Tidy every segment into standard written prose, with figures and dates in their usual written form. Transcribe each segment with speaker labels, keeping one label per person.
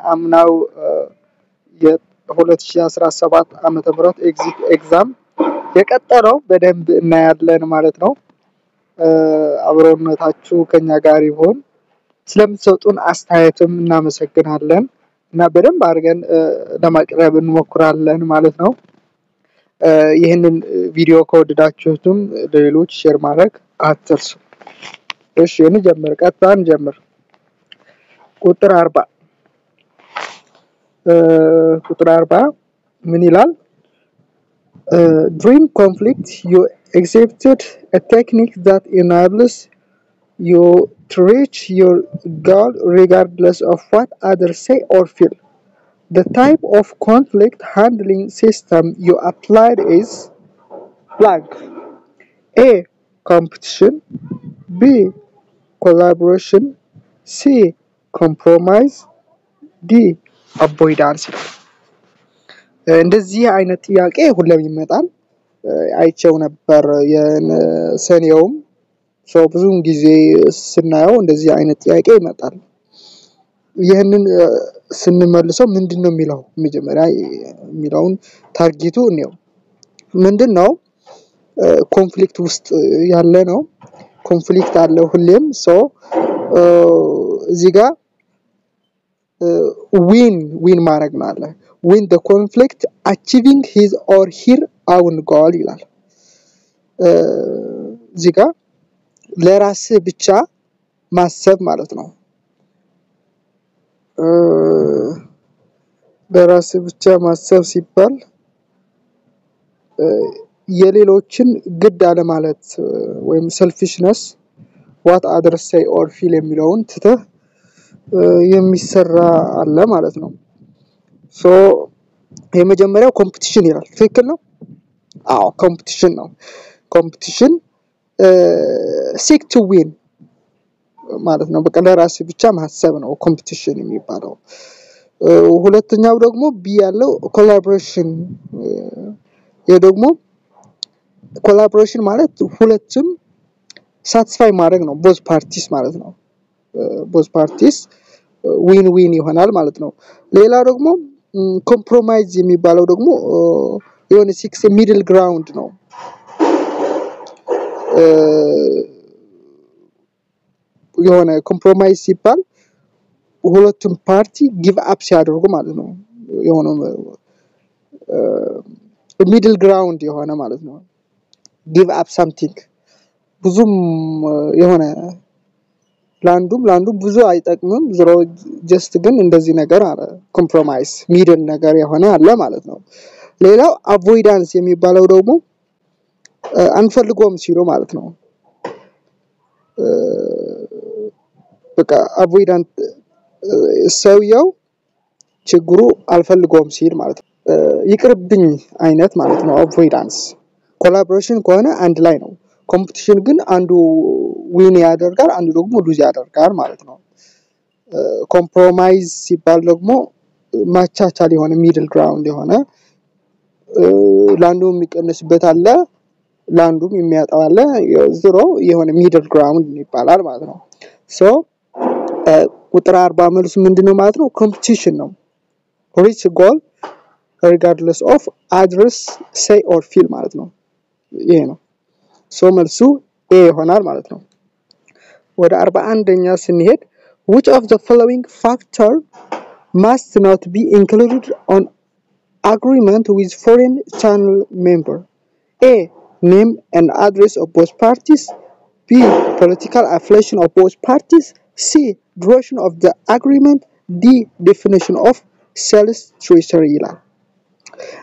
Speaker 1: የአምናው የ2017 ዓመተ ምህረት ኤግዛም የቀጠለው በደንብ እናያለን ማለት ነው አብሮነታችሁ ከኛ ጋር ይሁን ስለምትሰጡን አስተያየትም እናመሰግናለን እና በደንብ አድርገን ለማቅረብ እንሞክራለን ማለት ነው ይሄንን ቪዲዮ ከወደዳችሁትም ለሌሎች ሼር ማድረግ አትርሱ እሺ እንጀምር ቁጥር 40 ምን ይላል during conflict you accepted a technique that enables you to reach your goal regardless of what others say or feel. The type of conflict handling system you applied is blank. A. Competition. B. Collaboration. C. Compromise. D. Avoidance. እንደዚህ አይነት ጥያቄ ሁሌም ይመጣል አይቼው ነበር የሰኔውም ብዙውን ጊዜ ስናየው እንደዚህ አይነት ጥያቄ ይመጣል ይሄንን ስንመልሰው ምንድነው የሚለው መጀመሪያ የሚለውን ታርጌቱ ነው ምንድነው ኮንፍሊክት ውስጥ ያለ ነው ኮንፍሊክት አለ ሁሌም እዚህ ጋር ዊን ማድረግ ማለት win the conflict achieving his or her own goal ይላል እዚህ ጋር ለራስ ብቻ ማሰብ ማለት ነው ለራስ ብቻ ማሰብ ሲባል የሌሎችን ግድ አለ ማለት ወይም selfishness what others say or feel የሚለውን ትተህ የሚሰራ አለ ማለት ነው የመጀመሪያው ኮምፒቲሽን ይላል ትክክል ነው አዎ ኮምፒቲሽን ነው ኮምፒቲሽን seek to win ማለት ነው በቃ ለራስ ብቻ ማሰብ ነው ኮምፒቲሽን የሚባለው ሁለተኛው ደግሞ ቢ ያለው ኮላቦሬሽን የደግሞ ኮላቦሬሽን ማለት ሁለቱም ሳቲስፋይ ማድረግ ነው both parties ማለት ነው both parties ዊን ይሆናል ማለት ነው ሌላ ደግሞ ኮምፕሮማይዝ የሚባለው ደግሞ የሆነ ሲክስ ሚድል ግራውንድ ነው የሆነ ኮምፕሮማይዝ ሲባል ሁለቱም ፓርቲ ጊቭ አፕ ሲያደርጉ ማለት ነው የሆነ ሚድል ግራውንድ የሆነ ማለት ነው ጊቭ አፕ ሳምቲንግ ብዙም የሆነ ላንዱም ብዙ አይጠቅምም ዝሮ ጀስት ግን እንደዚህ ነገር አለ ኮምፕሮማይዝ ሚድል ነገር የሆነ አለ ማለት ነው ሌላው አቮይዳንስ የሚባለው ደግሞ አንፈልጎም ሲሉ ማለት ነው በቃ አቮይዳንት ሰውየው ችግሩ አልፈልጎም ሲል ማለት ነው ይቅርብኝ አይነት ማለት ነው አቮይዳንስ ኮላቦሬሽን ከሆነ አንድ ላይ ነው ኮምፒቲሽን ግን አንዱ ዊን ያደርጋል አንዱ ደግሞ ሉዝ ያደርጋል ማለት ነው ኮምፕሮማይዝ ሲባል ደግሞ ማቻቻል የሆነ ሚድል ግራውንድ የሆነ ላንዱ የሚቀንስበት አለ ላንዱም የሚያጣው አለ ዝሮ የሆነ ሚድል ግራውንድ ይባላል ማለት ነው ቁጥር 40 መልሱ ምንድነው ማለት ነው ኮምፒቲሽን ነው reach a goal regardless of others say or feel ማለት ነው ይሄ ነው መልሱ ኤ ይሆናል ማለት ነው ወደ 41ኛ ስንሄድ which of the following factor must not be included on agreement with foreign channel member A name and address of both parties B political affiliation of both parties C duration of the agreement D definition of sales treasury ይላል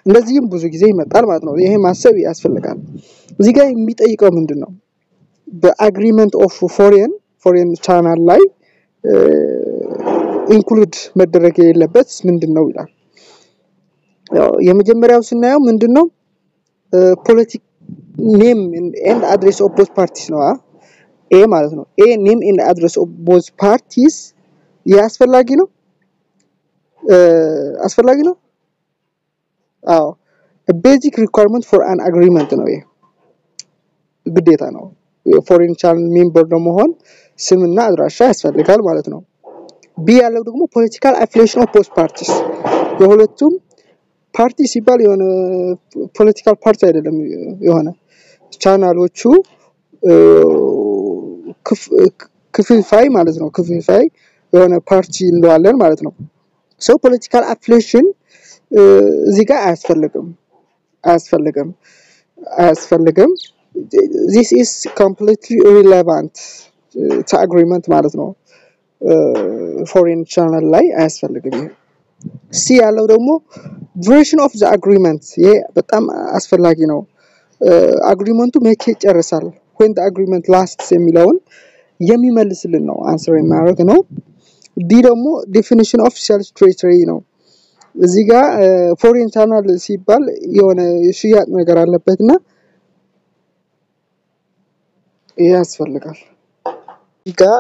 Speaker 1: እንደዚህም ብዙ ጊዜ ይመጣል ማለት ነው ይሄ ማሰብ ያስፈልጋል እዚህ ጋር የሚጠይቀው ምንድነው በአግሪመንት ኦፍ ፎሬን ቻናል ላይ ኢንክሉድ መደረግ የሌለበት ምንድነው ይላል የመጀመሪያው ስናየው ምንድነው ፖለቲክ ኔም ኤንድ አድሬስ ኦፍ ቦዝ ፓርቲስ ነው ኤ ማለት ነው ኤ ኔም ኤንድ አድሬስ ኦፍ ቦዝ ፓርቲስ ያስፈልጋል ነው አዎ a basic requirement for an agreement ነው ይሄ ግዴታ ነው የፎሬን ቻናል ሜምበር ለመሆን ስምና አድራሻ ያስፈልጋል ማለት ነው ቢ ያለው ደግሞ ፖለቲካል አፊሊዬሽን ኦፍ ቦዝ ፓርቲስ የሁለቱም ፓርቲ ሲባል የሆነ ፖለቲካል ፓርቲ አይደለም የሆነ ቻናሎቹ ክፍልፋይ ማለት ነው ክፍልፋይ የሆነ ፓርቲ እንደዋለን ማለት ነው ሶ ፖለቲካል አፊሊዬሽን እዚህ ጋር አያስፈልግም this is completely irrelevant to agreement ማለት ነው ፎሬን ቻናል ላይ አያስፈልግም ሲ ያለው ደግሞ duration of the agreement ይሄ በጣም አስፈላጊ ነው አግሪመንቱ መቼ ይጨርሳል when the agreement lasts የሚለውን የሚመልስልን ነው አንሰር የሚያደርግ ነው ዲ ደግሞ definition of sales territory ነው እዚህ ጋር ፎሬን ቻናል ሲባል የሆነ ሽያጭ ነገር አለበትና ያስፈልጋል እዚህ ጋር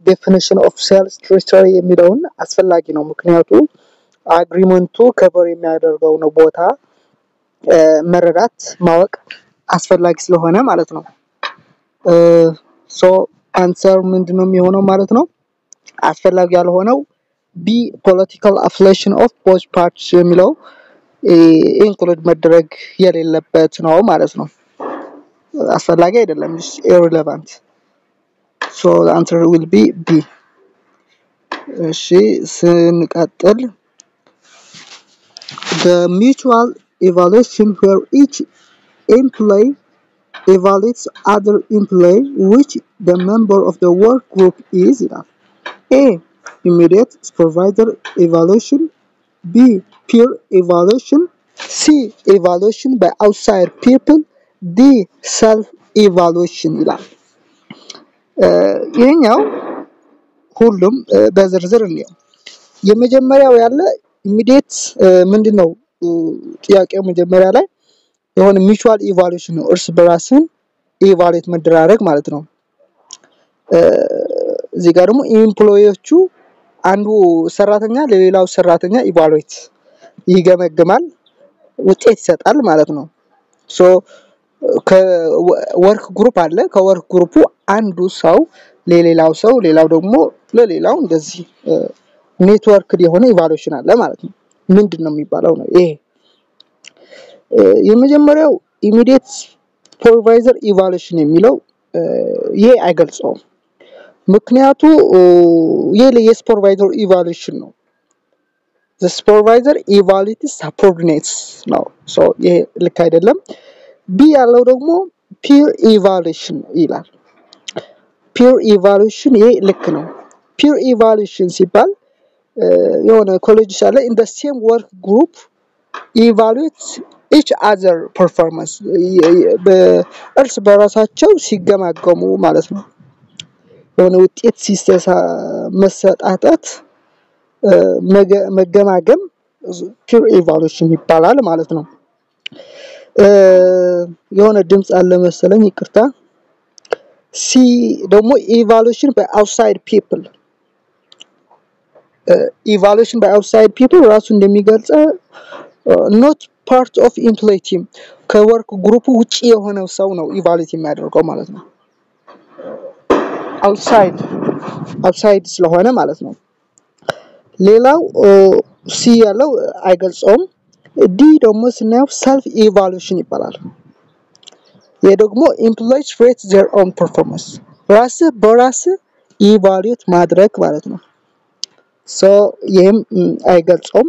Speaker 1: definition of sales territory የሚለውን አስፈላጊ ነው ምክንያቱም አግሪመንቱ ከቨር የሚያደርገው ነው ቦታ መረዳት ማወቅ አስፈላጊ ስለሆነ ማለት ነው ሶ አንሰር ምንድነው የሚሆነው ማለት ነው አስፈላጊ ያልሆነው ቢ political affiliation of both parties የሚለው ኢንክሉድ መደረግ የሌለበት ነው ማለት ነው አስፈላጊ አይደለም irrelevant so the answer will be B እሺ ስንቀጥል the mutual evaluation where each employee evaluates other employee which the member of the work group is A immediate supervisor evaluation B peer evaluation C evaluation by outside people D self evaluation ይላል ይሄኛው ሁሉም በዝርዝር ነው የመጀመሪያው ያለ ኢሚዲየት ምንድነው ጥያቄው መጀመሪያ ላይ የሆነ ሚቹዋል ኢቫሉዌሽን ነው እርስ በራስን ኢቫሉዌት መደራረግ ማለት ነው እዚህ ጋር ደግሞ ኢምፕሎይዎቹ አንዱ ሰራተኛ ለሌላው ሰራተኛ ኢቫሉዌት ይገመግማል ውጤት ይሰጣል ማለት ነው ሶ ከወርክ ግሩፕ አለ ከወርክ ግሩፑ አንዱ ሰው ለሌላው ሰው ሌላው ደግሞ ለሌላው እንደዚህ ኔትወርክ የሆነ ኢቫሉዌሽን አለ ማለት ነው ምንድነው የሚባለው ነው ይሄ የመጀመሪያው ኢሚዲየት ሱፐርቫይዘር ኢቫሉዌሽን የሚለው ይሄ አይገልጸውም ምክንያቱ ይሄ የሱፐርቫይዘር ኢቫሉዌሽን ነው the supervisor evaluates subordinates ነው so ይሄ ልክ አይደለም ቢ ያለው ደግሞ peer evaluation ይላል peer evaluation ይሄ ልክ ነው peer evaluation ሲባል የሆነ ኮሌጅ ሳለ in the same work group evaluates each other performance በእርስ በራሳቸው ሲገማገሙ ማለት ነው የሆነ ውጤት ሲስተሳ መሰጣጣት መገማገም peer evaluation ይባላል ማለት ነው የሆነ ድምጽ አለ መሰለኝ ይቅርታ ሲ ደግሞ evaluation by outside people evaluation by outside people ራሱ እንደሚገልጸው not part of employee team ከወርክ ግሩፕ ውጪ የሆነው ሰው ነው ኢቫሉዌት የሚያደርገው ማለት ነው outside ስለሆነ ማለት ነው ሌላው ሲ ያለው አይገልጸውም ዲ ደግሞ ስናየው self evaluation ይባላል የደግሞ employees rate their own performance ራስ በራስ ኢቫሉዌት ማድረግ ማለት ነው so ይሄም አይገልጸውም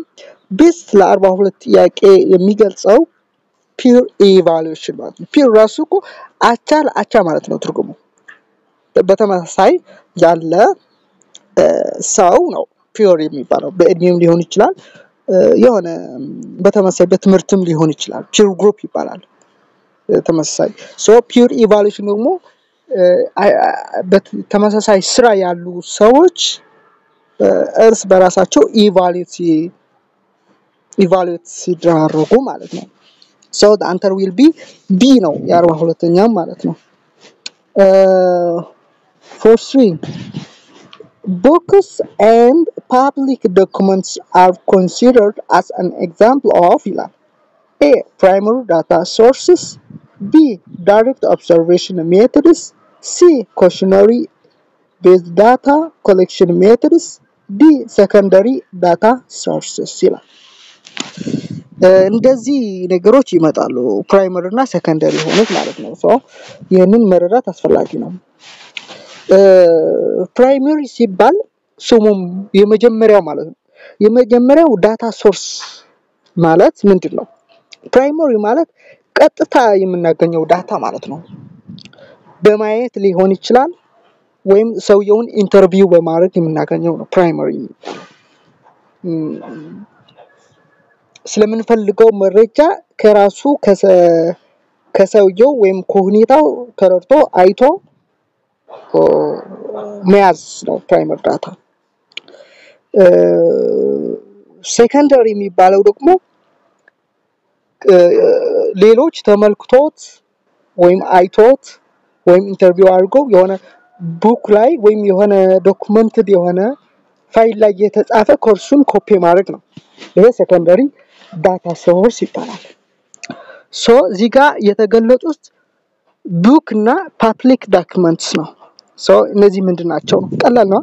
Speaker 1: ቤስት ለ42 ጥያቄ የሚገልጸው peer evaluation ማለት ነው peer ራሱ እኮ አቻ ማለት ነው ትርጉሙ በተመሳሳይ ያለ ሰው ነው peer የሚባለው በእድሜም ሊሆን ይችላል የሆነ በተመሳሳይ በትምህርትም ሊሆን ይችላል peer group ይባላል ተመሳሳይ so peer evaluation ደግሞ በተመሳሳይ ስራ ያሉ ሰዎች እርስ በራሳቸው ኢቫሉዌት ሲደራረጉ ማለት ነው so the answer will be B ነው የ42ኛው ማለት ነው for 3 books and public documents are considered as an example of A primary data sources B direct observation methods C cautionary based data collection methods D secondary data sources ይላል እንደዚህ ነገሮች ይመጣሉ ፕራይመሪ እና ሰከንደሪ ሆኖት ማለት ነው ሶ ይሄንን መረዳት አስፈላጊ ነው ፕራይመሪ ሲባል ስሙም የመጀመሪያው ማለት ነው የመጀመሪያው ዳታ ሶርስ ማለት ምንድነው ፕራይመሪ ማለት ቀጥታ የምናገኘው ዳታ ማለት ነው በማየት ሊሆን ይችላል ወይም ሰውየውን ኢንተርቪው በማድረግ የምናገኘው ነው ፕራይመሪ ስለምንፈልገው መረጃ ከራሱ ከሰውየው ወይም ከሁኔታው ተረድቶ አይቶ መያዝ ነው ፕራይመሪ ዳታ ሴኮንደሪ የሚባለው ደግሞ ሌሎች ተመልክቶት ወይም አይቶት ወይም ኢንተርቪው አድርጎ የሆነ ቡክ ላይ ወይም የሆነ ዶክመንትድ የሆነ ፋይል ላይ የተጻፈ ኮርሱን ኮፒ ማድረግ ነው ይሄ ሴኮንደሪ ዳታ ሶርስ ይባላል ሶ እዚህ ጋር የተገለጹት ቡክ እና ፐብሊክ ዶክመንትስ ነው ሶ እነዚህ ምንድናቸው ቀላል ነው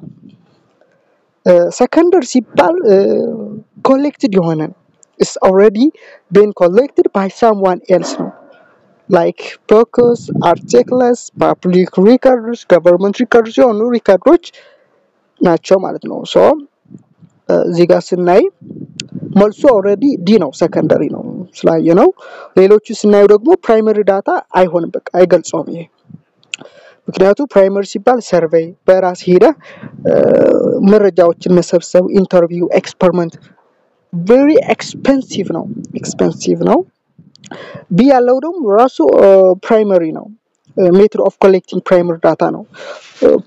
Speaker 1: secondary ሲባል collected የሆነ is already been collected by someone else ነው like books articles public records government records የሆኑ ሪከርዶች ናቸው ማለት ነው ሶ እዚህ ጋር ስናይ መልሱ already D ነው secondary ነው ስላየነው ሌሎቹ ስናየው ደግሞ primary data አይሆንም በቃ አይገልጸውም ይሄ ምክንያቱም ፕራይመሪ ሲባል ሰርቬይ በራስ ሄደ መረጃዎችን መሰብሰብ ኢንተርቪው ኤክስፐሪመንት very expensive ነው ቢ ያለው ደግሞ ራሱ ፕራይመሪ ነው method of collecting primary data ነው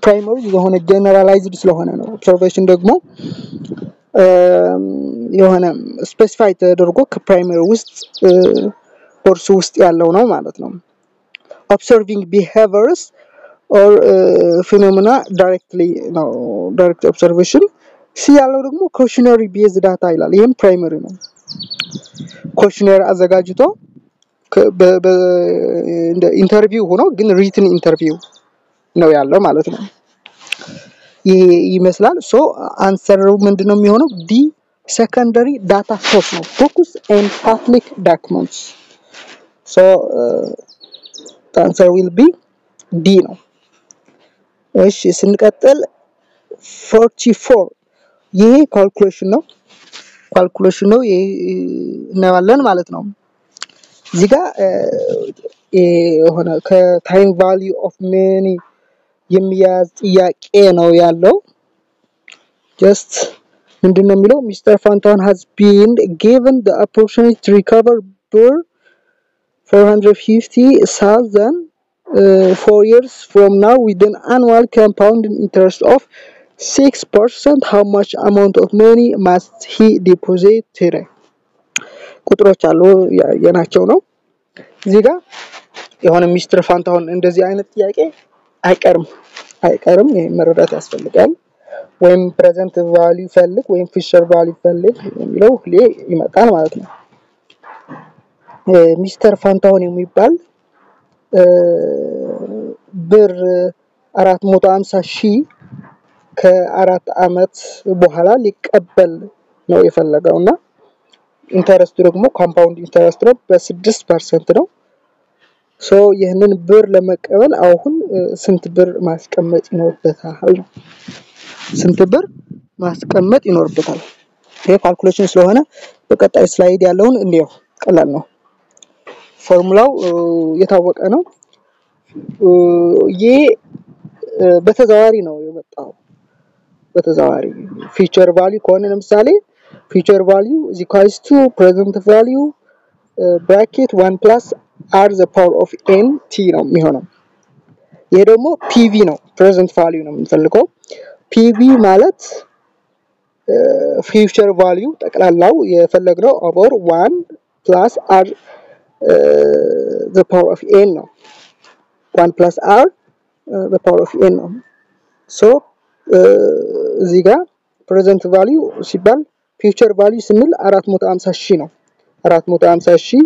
Speaker 1: ፕራይመሪ የሆነ generalized ስለሆነ ነው ኦብዘርቬሽን ደግሞ የሆነ ስፔሲፋይ ተደርጎ ከፕራይመሪ ውስጥ ኮርስ ውስጥ ያለው ነው ማለት ነው observing behaviors or phenomena directly no direct observation ሲ ያለው ደግሞ questionnaire based data ይላል ይሄም ፕራይመሪ ነው questionnaire አዘጋጅቶ እንደ ኢንተርቪው ሆኖ ግን ሪትን ኢንተርቪው ነው ያለው ማለት ነው ይሄ ይመስላል ሶ አንሰሩ ምንድነው የሚሆነው ዲ secondary data source ነው focus on public documents so the answer will be D ነው እሺ ስንቀጥል 44 ይሄ ካልኩሌሽን ነው ይሄ እናያለን ማለት ነው እዚህ ጋር የሆነ ከታይም ቫልዩ ኦፍ መኒ የሚያዝ ጥያቄ ነው ያለው just ምንድነው የሚለው ሚስተር ፋንታውን has been given the opportunity to recover for 450,000 4 years from now with an annual compounding interest of 6% how much amount of money must he deposit today ቁጥሮች አሉ የናቸው ነው እዚህ ጋር የሆነ ሚስተር ፋንታውን እንደዚህ አይነት ጥያቄ አይቀርም ይሄ መረዳት ያስፈልጋል ወይም ፕሬዘንት ቫልዩ ፈልግ ወይም ፊቸር ቫልዩ ፈልግ የሚለው ሁሌ ይመጣል ማለት ነው ሚስተር ፋንታውን የሚባል ብር 450,000 ከ4 አመት በኋላ ሊቀበል ነው የፈለገውና ኢንተረስቱ ደግሞ ኮምፓውንድ ኢንተረስት ነው በ6% ነው ሶ ይሄንን ብር ለመቀበል አሁን ስንት ብር ማስቀመጥ ይኖርበታል ይሄ ካልኩሌሽን ስለሆነ በቀጣይ ስላይድ ያለውን እንየው ቀላል ነው ፎርሙላው የታወቀ ነው ይሄ በተዛዋሪ ነው የመጣው በተዛዋሪ ፊቸር ቫልዩ ከሆነ ለምሳሌ ፊቸር ቫልዩ is equals to present value bracket 1 plus r the power of n t ነው የሚሆነው ይሄ ደግሞ pv ነው present value ነው የምንፈልገው pv ማለት future value ጠቅላላው የፈለግነው over 1 plus r the power of n ነው 1 plus r the power of n ነው so እዚህ ጋር present value ሲባል future value ስንል 450,000 ነው 450,000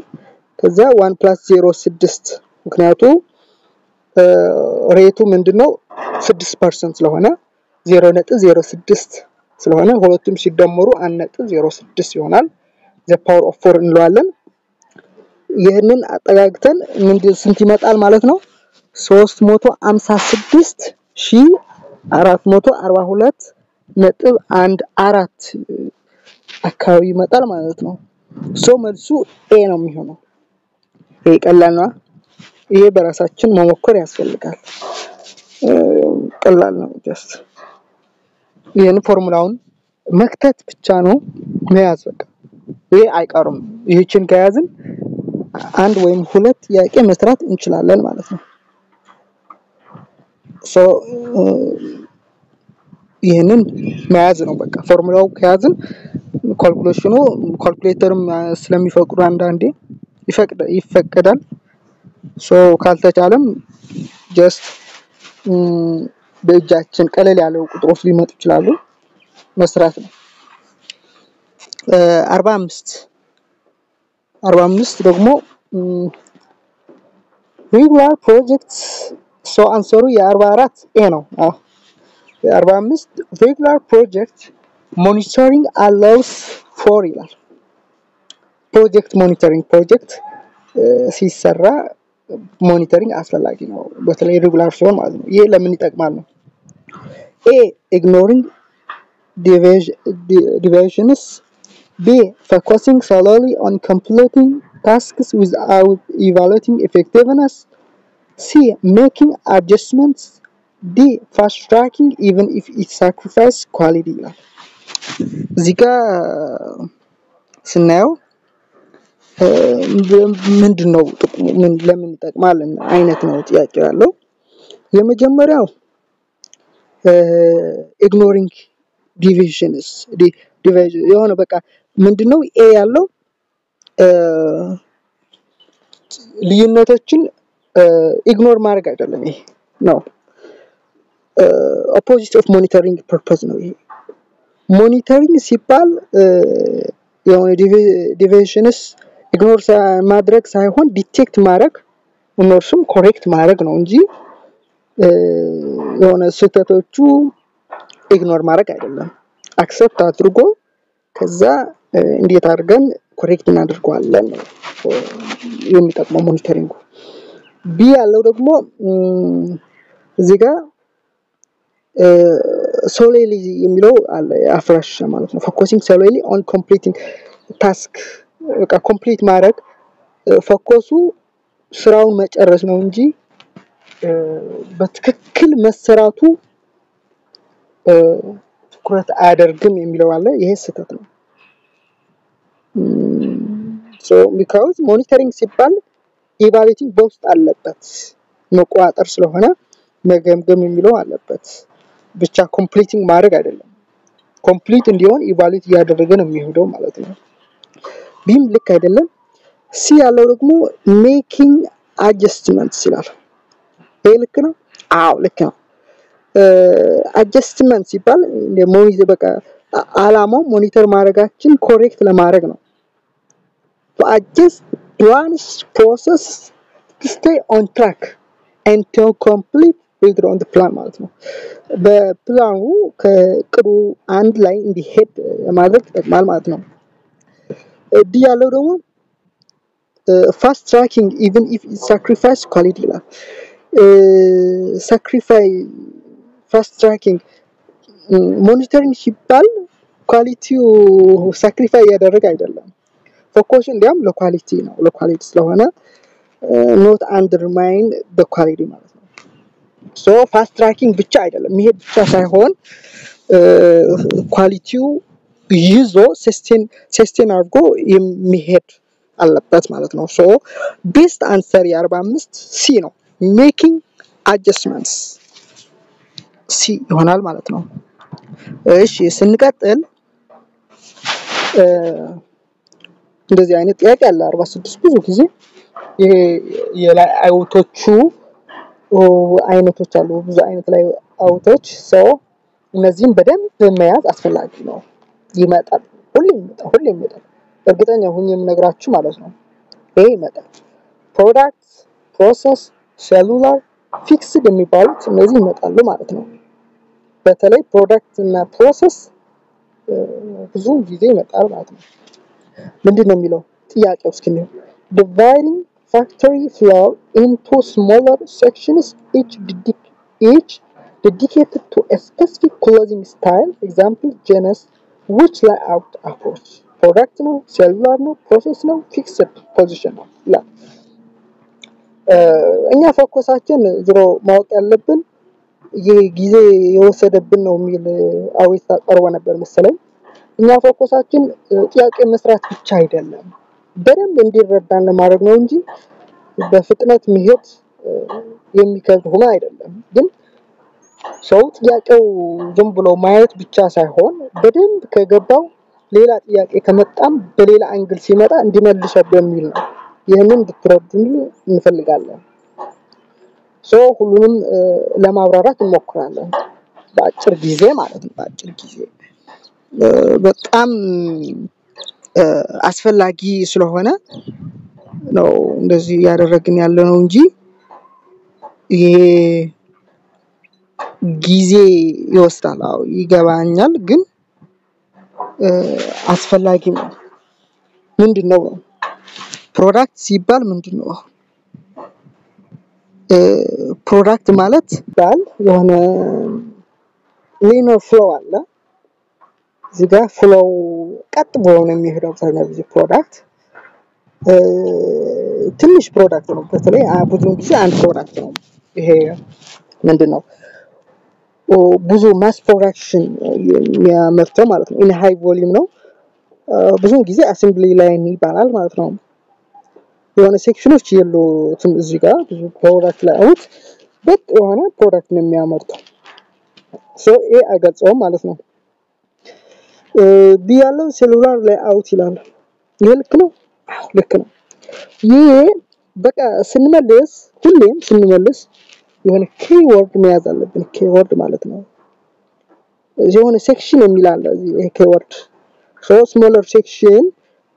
Speaker 1: ከዛ 1 plus 0 6 ምክንያቱም ሬቱ ምንድነው 6% ስለሆነ 0.06 ስለሆነ ሁለቱም ሲደመሩ 1.06 ይሆናል the power of 4 እንለዋለን ይሄንን አጠጋግተን ምንድን ስንት ይመጣል ማለት ነው 356442.14 አካባቢ ይመጣል ማለት ነው መልሱ ኤ ነው የሚሆነው ይሄ ቀላል ነው ይሄ በራሳችን መሞከር ያስፈልጋል ቀላል ነው just ይሄን ፎርሙላውን መክተት ብቻ ነው መያዝ በቃ ይሄ አይቀርም ይሄችን ከያዝን አንድ ወይም ሁለት ጥያቄ መስራት እንችላለን ማለት ነው ይሄንን መያዝ ነው በቃ ፎርሙላው ከያዝን ካልኩሌተርም ስለሚፈቅዱ አንዳንዴ ይፈቀዳል ካልተቻለም just በእጃችን ቀለል ያለው ቁጥሮች ሊመጡ ይችላሉ መስራት ነው 45 ደግሞ regular projects አንሰሩ የ44 ኤ ነው 45 regular project monitoring allows for ይላል project monitoring project ሲሰራ monitoring አስፈላጊ ነው በተለይ regular ሲሆን ማለት ነው ይሄ ለምን ይጠቅማል ነው A ignoring deviations B focusing solely on completing tasks without evaluating effectiveness C making adjustments D fast tracking even if it sacrifices quality እዚጋ ስናየው ምንድነው ለምን ይጠቅማል አይነት ነው ጥያቄው ያለው የመጀመሪያው ignoring deviations የሆነ በቃ ምንድነው ኤ ያለው ልዩነቶችን ኢግኖር ማድረግ አይደለም ይሄ ነው opposite of monitoring purpose ነው ይሄ monitoring ሲባል የሆነ deviations ኢግኖር ማድረግ ሳይሆን ዲቴክት ማድረግ እነርሱም ኮሬክት ማድረግ ነው እንጂ የሆነ ስህተቶቹ ኢግኖር ማድረግ አይደለም አክሰፕት አድርጎ ከዛ እንዴት አድርገን ኮሬክት እናደርጋለን የሚጠቅመው ሞኒተሪንግ ቢ ያለው ደግሞ እዚህ ጋር solely የሚለው አለ አፍራሽ ማለት ነው focusing solely on completing task በቃ ኮምፕሊት ማድረግ ፎከሱ ስራውን መጨረስ ነው እንጂ በትክክል መሰራቱ ትኩረት አያደርግም የሚለው አለ ይሄ ስህተት ነው because monitoring ሲባል evaluating በውስጥ አለበት መቆጣጠር ስለሆነ መገምገም የሚለው አለበት ብቻ completing ማድረግ አይደለም complete እንዲሆን evaluate ያደረገ ነው የሚሄደው ማለት ነው ቢም ልክ አይደለም ሲ ያለው ደግሞ making adjustments ይላል ይሄ ልክ ነው አዎ ልክ ነው adjustments ሲባል ሞኒተር በቃ አላማው ሞኒተር ማድረጋችን ኮሬክት ለማድረግ ነው to adjust plans process to stay on track and to complete further on the plan ማለት ነው በፕላኑ ከቅዱ አንድ ላይ እንዲሄድ ማድረግ ይጠቅማል ማለት ነው ዲ ያለው ደግሞ fast tracking even if it sacrifice quality ይላል sacrifice fast tracking monitoring ሲባል ኳሊቲው sacrifice ያደረገ አይደለም ፎከስ እንዲያም ለኳሊቲ ነው ለኳሊቲ ስለሆነ not undermine the quality ማለት ነው fast tracking ብቻ አይደለም ይሄ ብቻ ሳይሆን ኳሊቲው ይዞ sustain አድርጎ የሚሄድ አለበት ማለት ነው best answer የ45 ሲ ነው making adjustments ሲ ይሆናል ማለት ነው እሺ ስንቀጥል እንደዚህ አይነት ጥያቄ አለ 46 ብዙ ጊዜ ይሄ የላይ አይውቶቹ አይነቶች አሉ ብዙ አይነት ላይ አውቶች እነዚህን በደንብ መያዝ አስፈላጊ ነው ይመጣል ሁሌም ይመጣል እርግጠኛ ሆኜ የምነግራችሁ ማለት ነው ይሄ ይመጣል product process cellular ፊክስድ የሚባሉት እነዚህ ይመጣሉ ማለት ነው። በተለይ ፕሮዳክት እና ፕሮሰስ ብዙ ጊዜ ይመጣል ማለት ነው። ምንድነው የሚለው ጥያቄው እስኪ ነው dividing factory floor into smaller sections each dedicated to a specific clothing style example genus which layout approach product ነው cellular ነው process ነው fixed position ነው ይላል። እኛ ፎከሳችን ዝሮ ማወቅ ያለብን ጊዜ የወሰደብን ነው የሚል አውይታ ቀርቦ ነበር መሰለኝ። እኛ ፎከሳችን ጥያቄ መስራት ብቻ አይደለም በደንብ እንዲረዳን ለማድረግ ነው እንጂ በፍጥነት መሄድ የሚከብድ ሆኖ አይደለም። ግን ሰው ጥያቄው ዝም ብሎ ማየት ብቻ ሳይሆን በደንብ ከገባው ሌላ ጥያቄ ከመጣም በሌላ አንግል ሲመጣ እንዲመልሰው በሚል ነው። ይሄንን እንድትረዱን እንፈልጋለን። ሁሉንም ለማብራራት እንሞክራለን በአጭር ጊዜ ማለት ነው። በአጭር ጊዜ በጣም አስፈላጊ ስለሆነ ነው እንደዚህ ያደረግን ያለነው እንጂ ይሄ ጊዜ ይወስዳል። አዎ ይገባኛል ግን አስፈላጊ ነው። ምንድነው ፕሮዳክት ሲባል ምንድነው? ፕሮዳክት ማለት ባል የሆነ ሊነር ፍሎው አለ እዚህ ጋር ፍሎው ቀጥ ብሎ ነው የሚሄደው ታዲያ ፕሮዳክት ትንሽ ፕሮዳክት ነው በተለይ ብዙ ጊዜ አንድ ፕሮዳክት ነው ይሄ ምንድነው ብዙ ማስ ፕሮዳክሽን የሚያመርተው ማለት ነው። ሃይ ቮሊዩም ነው ብዙ ጊዜ አሴምብሊ ላይን ይባላል ማለት ነው። የሆነ ሴክሽኖች የሉትም እዚህ ጋር ብዙ ፕሮዳክት ላይ አውት በጥ የሆነ ፕሮዳክት ነው የሚያመርተው ኤ አይገልጸውም ማለት ነው። ቢ ያለው ሴሉላር ላይ አውት ይላል። ይሄ ልክ ነው? አዎ ልክ ነው። ይሄ በቃ ስንመልስ ሁሌም ስንመልስ የሆነ ኪወርድ መያዝ አለብን። ኪወርድ ማለት ነው የሆነ ሴክሽን የሚል አለ እዚህ ኪወርድ ስሞለር ሴክሽን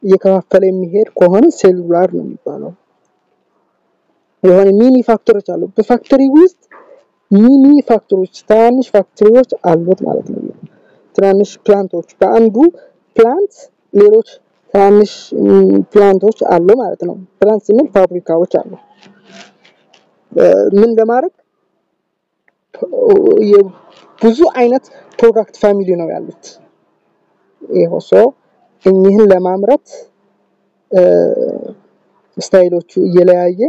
Speaker 1: እየከፋፈለ የሚሄድ ከሆነ ሴሉላር ነው የሚባለው። የሆነ ሚኒ ፋክተሪዎች አሉ በፋክተሪ ውስጥ ሚኒ ፋክተሪዎች ትናንሽ ፋክተሪዎች አሉት ማለት ነው። ትናንሽ ፕላንቶች በአንዱ ፕላንት ሌሎች ትናንሽ ፕላንቶች አሉ ማለት ነው። ፕላንት ስንል ፋብሪካዎች አሉ። ምን ለማድረግ ብዙ አይነት ፕሮዳክት ፋሚሊ ነው ያሉት። ይሄው እኚህን ለማምረት ስታይሎቹ እየለያየ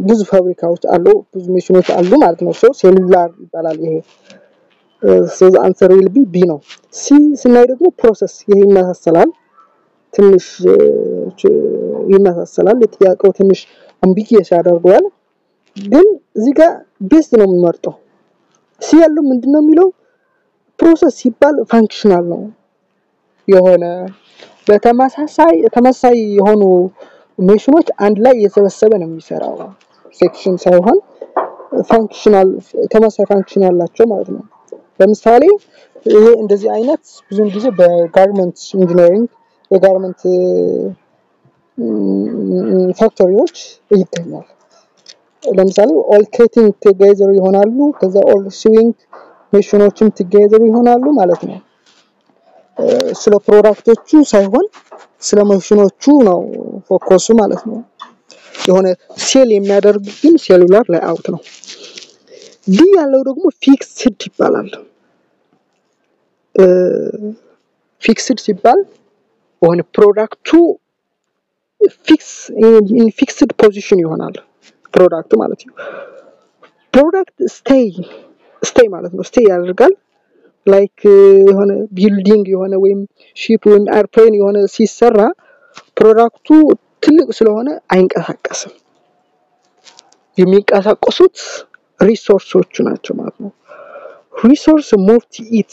Speaker 1: ብዙ ፋብሪካዎች አሉ ብዙ ማሽኖች አሉ ማለት ነው። ሴሉላር ይባላል ይሄ አንሰር ዊል ቢ ነው። ሲ ስናይ ደግሞ ፕሮሰስ ይሄ ይመሳሰላል ትንሽ ይመሳሰላል ለጥያቄው ትንሽ አምቢጊየስ ያደርገዋል ግን እዚህ ጋር ቤስት ነው የሚመርጠው። ሲ ያለው ምንድነው የሚለው ፕሮሰስ ሲባል ፋንክሽናል ነው የሆነ ተመሳሳይ የሆኑ ማሽኖች አንድ ላይ እየተሰበሰበ ነው የሚሰራው ሴክሽን ሳይሆን ፋንክሽናል ተመሳሳይ ፋንክሽን ያላቸው ማለት ነው። ለምሳሌ ይሄ እንደዚህ አይነት ብዙ ጊዜ በጋርመንት ኢንጂነሪንግ የጋርመንት ፋክተሪዎች ይገኛል። ለምሳሌ ኦል ከቲንግ ቱጌዘር ይሆናሉ ከዛ ኦል ስዊንግ ማሽኖችም ቱጌዘር ይሆናሉ ማለት ነው። ስለ ፕሮዳክቶቹ ሳይሆን ስለ ማሽኖቹ ነው ፎከሱ ማለት ነው። የሆነ ሴል የሚያደርግ ግን ሴሉላር ላይ አውት ነው። ዲ ያለው ደግሞ ፊክስድ ይባላል። ፊክስድ ሲባል የሆነ ፕሮዳክቱ ፊክስድ ፖዚሽን ይሆናል ፕሮዳክቱ ማለት ነው። ፕሮዳክት ስቴይ ማለት ነው ስቴይ ያደርጋል ላይክ የሆነ ቢልዲንግ የሆነ ወይም ሺፕ ወይም ኤርፕሌን የሆነ ሲሰራ ፕሮዳክቱ ትልቅ ስለሆነ አይንቀሳቀስም። የሚንቀሳቀሱት ሪሶርሶቹ ናቸው ማለት ነው። ሪሶርስ ሙቭ ቱ ኢት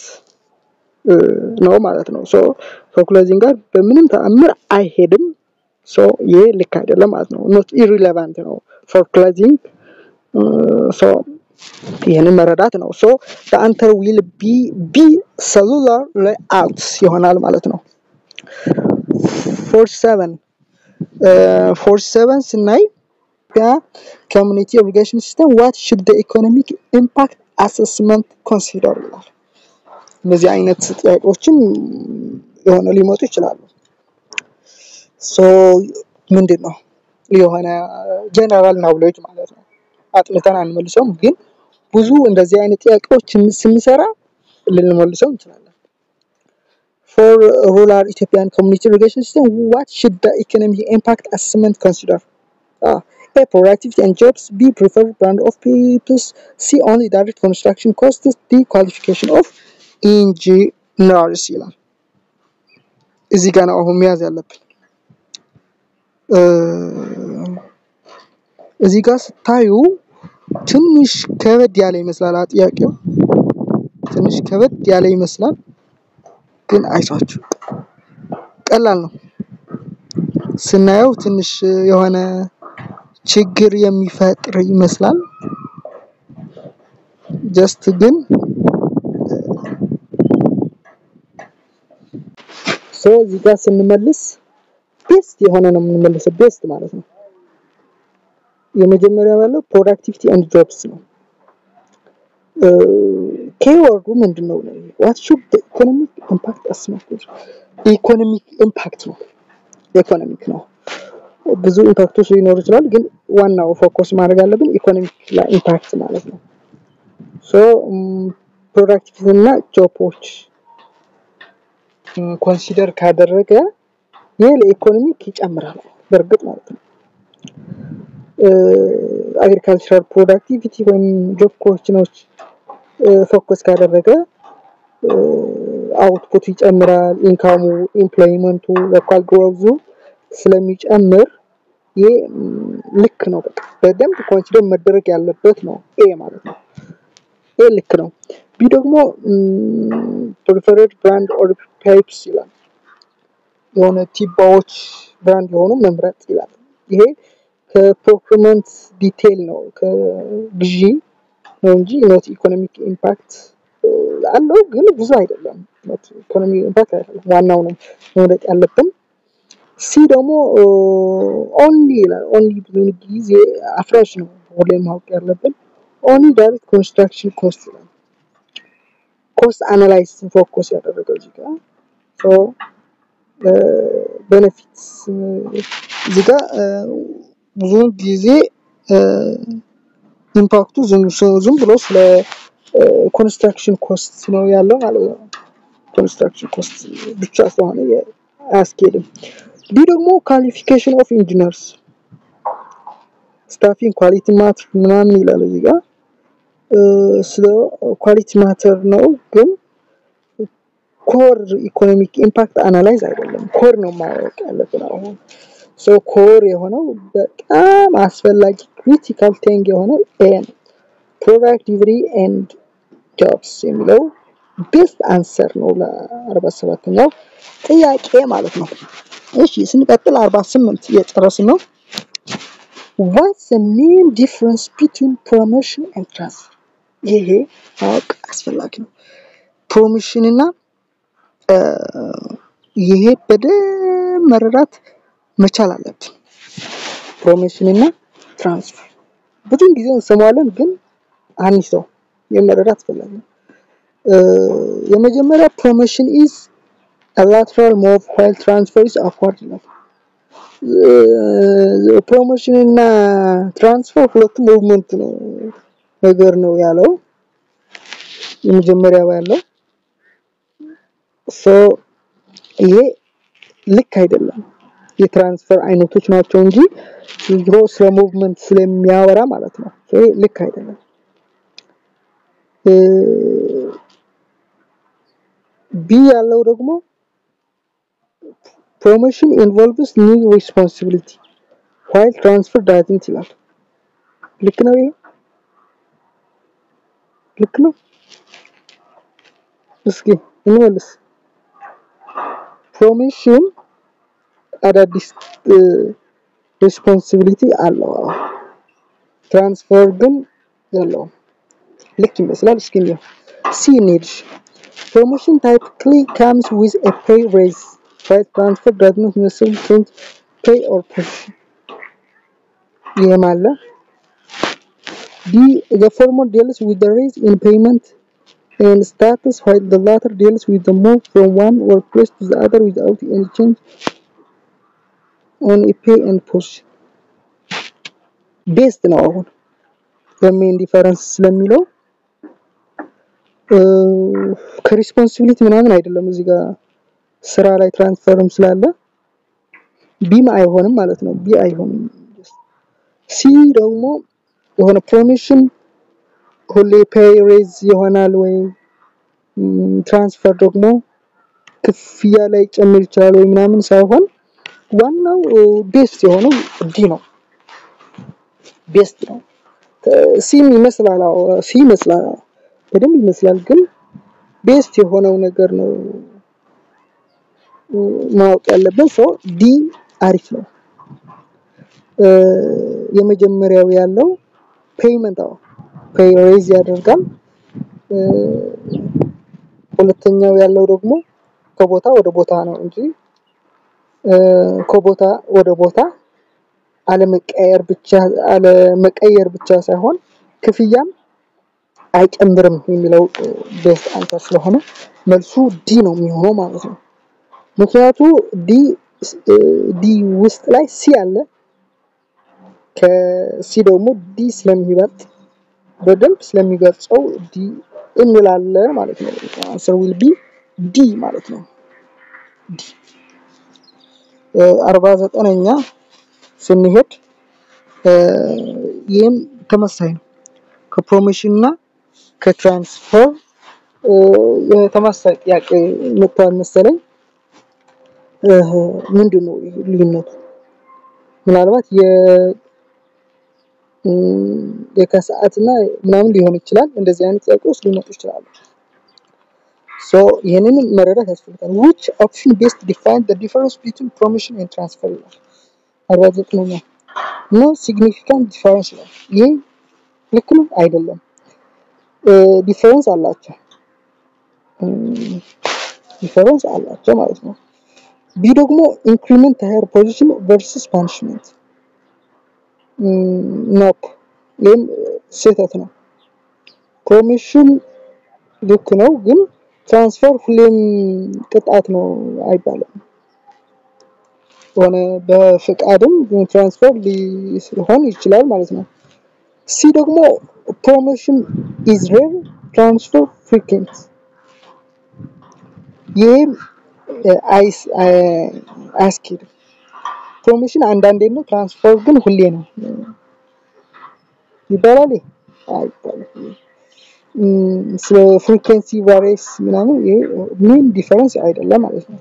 Speaker 1: ነው ማለት ነው። ከክሎዚንግ ጋር በምንም ተአምር አይሄድም። ይሄ ልክ አይደለም ማለት ነው። not irrelevant ነው for closing ይሄንን መረዳት ነው። the answer will be cellular layout ይሆናል ማለት ነው። 47 ስናይ Ethiopia community irrigation system, what should the economic impact assessment consider ይላል። እነዚህ አይነት ጥያቄዎችን የሆነ ሊመጡ ይችላሉ። ሶ ምንድነው የሆነ ጀነራል ናውሌጅ ማለት ነው። አጥንተን አንመልሰውም፣ ግን ብዙ እንደዚህ አይነት ጥያቄዎችን ስንሰራ ልንመልሰው እንችላለን። For rural Ethiopian community irrigation system, what should the economic impact assessment consider? A, productivity and jobs. B, preferred brand of peoples. C, only direct construction costs. D, qualification of engineers ይላል። እዚህ ጋር ነው አሁን መያዝ ያለብን። እዚህ ጋር ስታዩ ትንሽ ከበድ ያለ ይመስላል ጥያቄው። ትንሽ ከበድ ያለ ይመስላል፣ ግን አይዟችሁ ቀላል ነው። ስናየው ትንሽ የሆነ ችግር የሚፈጥር ይመስላል። ጀስት ግን እዚህ ጋር ስንመልስ ቤስት የሆነ ነው የምንመልሰው። ቤስት ማለት ነው የመጀመሪያው ያለው ፕሮዳክቲቪቲ ኤንድ ጆብስ ነው። ኬወርዱ ምንድነው? what should the economic impact assessment? ኢኮኖሚክ ኢምፓክት ነው። ኢኮኖሚክ ነው። ብዙ ኢምፓክቶች ሊኖሩ ይችላል፣ ግን ዋናው ፎከስ ማድረግ ያለብን ኢኮኖሚክ ላይ ኢምፓክት ማለት ነው። ሶ ፕሮዳክቲቪቲ እና ጆቦች ኮንሲደር ካደረገ ይሄ ለኢኮኖሚክ ይጨምራል በርግጥ ማለት ነው። አግሪካልቸራል ፕሮዳክቲቪቲ ወይም ጆብ ኮንሲኖች ፎከስ ካደረገ አውትፑት ይጨምራል፣ ኢንካሙ፣ ኢምፕሎይመንቱ፣ ሎካል ግሮዙ ስለሚጨምር ይሄ ልክ ነው። በቃ በደንብ ኮንሲደር መደረግ ያለበት ነው ኤ ማለት ነው። ኤ ልክ ነው። ቢ ደግሞ preferred brand or types ይላል። የሆነ ቲባዎች ብራንድ የሆኑ መምረጥ ይላል። ይሄ ከፕሮክሪመንት ዲቴል ነው፣ ከግዢ ነው እንጂ ኖት ኢኮኖሚክ ኢምፓክት አለው፣ ግን ብዙ አይደለም። ኖት ኢኮኖሚክ ኢምፓክት አይደለም፣ ዋናው ነው መምረጥ ያለብን። ሲ ደግሞ ኦንሊ ይላል። ኦንሊ ብዙ ጊዜ አፍራሽ ነው ሁሌም ማወቅ ያለብን። ኦንሊ ዳይሬክት ኮንስትራክሽን ኮስት ይላል። ኮስት አናላይዝ ፎከስ ያደረገው እዚህ ጋር ሶ ቤኔፊትስ እዚህ ጋር ብዙ ጊዜ ኢምፓክቱ ዝም ብሎ ስለ ኮንስትራክሽን ኮስት ነው ያለው ማለት ነው። ኮንስትራክሽን ኮስት ብቻ ስለሆነ አያስኬድም። ዲ ደግሞ ኳሊፊኬሽን ኦፍ ኢንጂነርስ ስታፊንግ ኳሊቲ ማተር ምናምን ይላል እዚህ ጋር። ስለ ኳሊቲ ማተር ነው፣ ግን ኮር ኢኮኖሚክ ኢምፓክት አናላይዝ አይደለም። ኮር ነው ማወቅ ያለብን አሁን። ሶ ኮር የሆነው በጣም አስፈላጊ ክሪቲካል ቲንግ የሆነው ፕሮዳክቲቪቲ ኤንድ ጆብስ የሚለው ቤስት አንሰር ነው ለ47ኛው ጥያቄ ማለት ነው። እሺ ስንቀጥል 48 እየጨረስን ነው። what's the main difference between promotion and transfer? ይሄ ማወቅ አስፈላጊ ነው። ፕሮሞሽን እና ይሄ በደንብ መረዳት መቻል አለብን። ፕሮሞሽን እና ትራንስፈር ብዙ ጊዜ እንሰማለን፣ ግን አንይዘው የመረዳት አስፈላጊ ነው። የመጀመሪያ ፕሮሞሽን is a lateral move while transfer is upward ነው። ፕሮሞሽን እና ትራንስፈር ሁለቱም ሙቭመንት ነው ነገር ነው ያለው የመጀመሪያው ያለው። ሶ ይሄ ልክ አይደለም። የትራንስፈር አይነቶች ናቸው እንጂ ዝሮ ስለ ሙቭመንት ስለሚያወራ ማለት ነው። ይሄ ልክ አይደለም። ቢ ያለው ደግሞ promotion involves new responsibility while transfer doesn't ይላል። ልክ ነው ይሄ? ልክ ነው? እስኪ እንመልስ። promotion አዳዲስ ሪስፖንሲቢሊቲ አለው፣ ትራንስፈር ግን የለውም። ልክ ይመስላል። እስኪ ነው ሲ ኒድ promotion typically comes with a pay raise while transfer does not necessarily change pay or position ይሄም አለ the former deals with the raise in payment and status while the latter deals with the move from one workplace to the other without any change on a pay and push based ነው አሁን በሜን ዲፈረንስ ስለሚለው ከሪስፖንሲቢሊቲ ምናምን አይደለም እዚህ ጋር ስራ ላይ ትራንስፈርም ስላለ ቢም አይሆንም ማለት ነው ቢ አይሆንም ሲ ደግሞ የሆነ ፕሮሚሽን ሁሌ ፔይ ሬዝ ይሆናል ወይ ትራንስፈር ደግሞ ክፍያ ላይ ጨምር ይችላል ወይ ምናምን ሳይሆን ዋናው ቤስት የሆነው ዲ ነው ቤስት ነው ሲም ይመስላል ሲ ይመስላል በደንብ ይመስላል ግን ቤስት የሆነው ነገር ነው ማወቅ ያለብን ሰው ዲ አሪፍ ነው የመጀመሪያው ያለው ፔይመንት ፔይ ሬዝ ያደርጋል ሁለተኛው ያለው ደግሞ ከቦታ ወደ ቦታ ነው እንጂ ከቦታ ወደ ቦታ አለመቀየር ብቻ ሳይሆን ክፍያም አይጨምርም የሚለው ቤስት አንሰር ስለሆነ መልሱ ዲ ነው የሚሆነው ማለት ነው ምክንያቱም ዲ ውስጥ ላይ ሲ አለ ከሲ ደግሞ ዲ ስለሚበልጥ በደንብ ስለሚገልጸው ዲ እንላለን ማለት ነው answer will be D ማለት ነው 49ኛ ስንሄድ ይሄም ተመሳሳይ ነው ከፕሮሞሽንና ከትራንስፈር የተመሳሳይ ጥያቄ መጥቷል መሰለኝ ምንድነው ልዩነቱ ምናልባት የከሰዓትና ምናምን ሊሆን ይችላል እንደዚህ አይነት ጥያቄዎች ሊመጡ ይችላሉ so ይሄንን መረዳት ያስፈልጋል which option best define the difference between promotion and transfer አራዘጥነኛ no significant difference ይሄ ልክ ነው አይደለም ዲፈረንስ አላቸው ማለት ነው ቢ ደግሞ increment higher position versus punishment nope ይሄም ስህተት ነው ኮሚሽን ልክ ነው ግን ትራንስፈር ሁሌም ቅጣት ነው አይባልም ሆነ በፍቃድም ትራንስፈር ሊሆን ይችላል ማለት ነው ሲ ደግሞ promotion is rare transfer frequent ይሄም አስኪድ promotion አንዳንዴ ነው ትራንስፈር ግን ሁሌ ነው ይባላል አይባልም ስለ ፍሪኩዌንሲ ቫሪየስ ምናምን ይሄ ምን ዲፈረንስ አይደለም ማለት ነው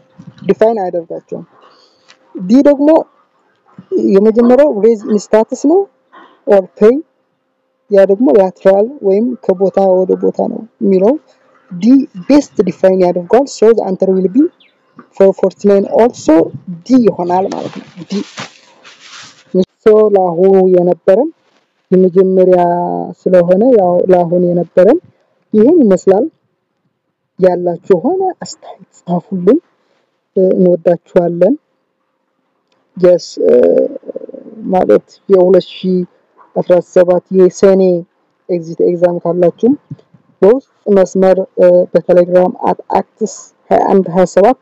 Speaker 1: ዲፋይን አያደርጋቸውም ዲ ደግሞ የመጀመሪያው ሬዝ ኢን ስታተስ ነው ኦር ፔይ ያ ደግሞ ላተራል ወይም ከቦታ ወደ ቦታ ነው የሚለው ዲ ቤስት ዲፋይን ያደርጋል so the answer will be 449 also ዲ ይሆናል ማለት ነው ዲ so ለአሁኑ የነበረን የመጀመሪያ ስለሆነ ያው ለአሁኑ የነበረን ይሄን ይመስላል ያላችሁ ሆነ አስተያየት ጻፉልን እንወዳችኋለን yes ማለት የ2017 የሰኔ ኤግዚት ኤግዛም ካላችሁ በውስጥ መስመር በቴሌግራም @actis2127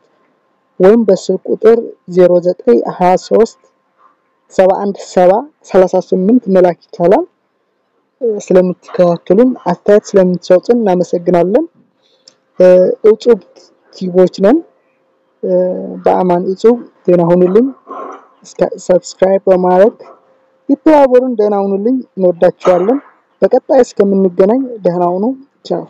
Speaker 1: ወይም በስልክ ቁጥር 0923 71738 መላክ ይቻላል ስለምትከታተሉን አስተያየት ስለምትሰጡን እናመሰግናለን እጹብ ቲቦች ነን በአማን እጹብ ደህና ሁኑልኝ ሰብስክራይብ በማድረግ ይተባበሩን ደህና ሁኑልኝ እንወዳችኋለን በቀጣይ እስከምንገናኝ ደህና ሁኑ ቻው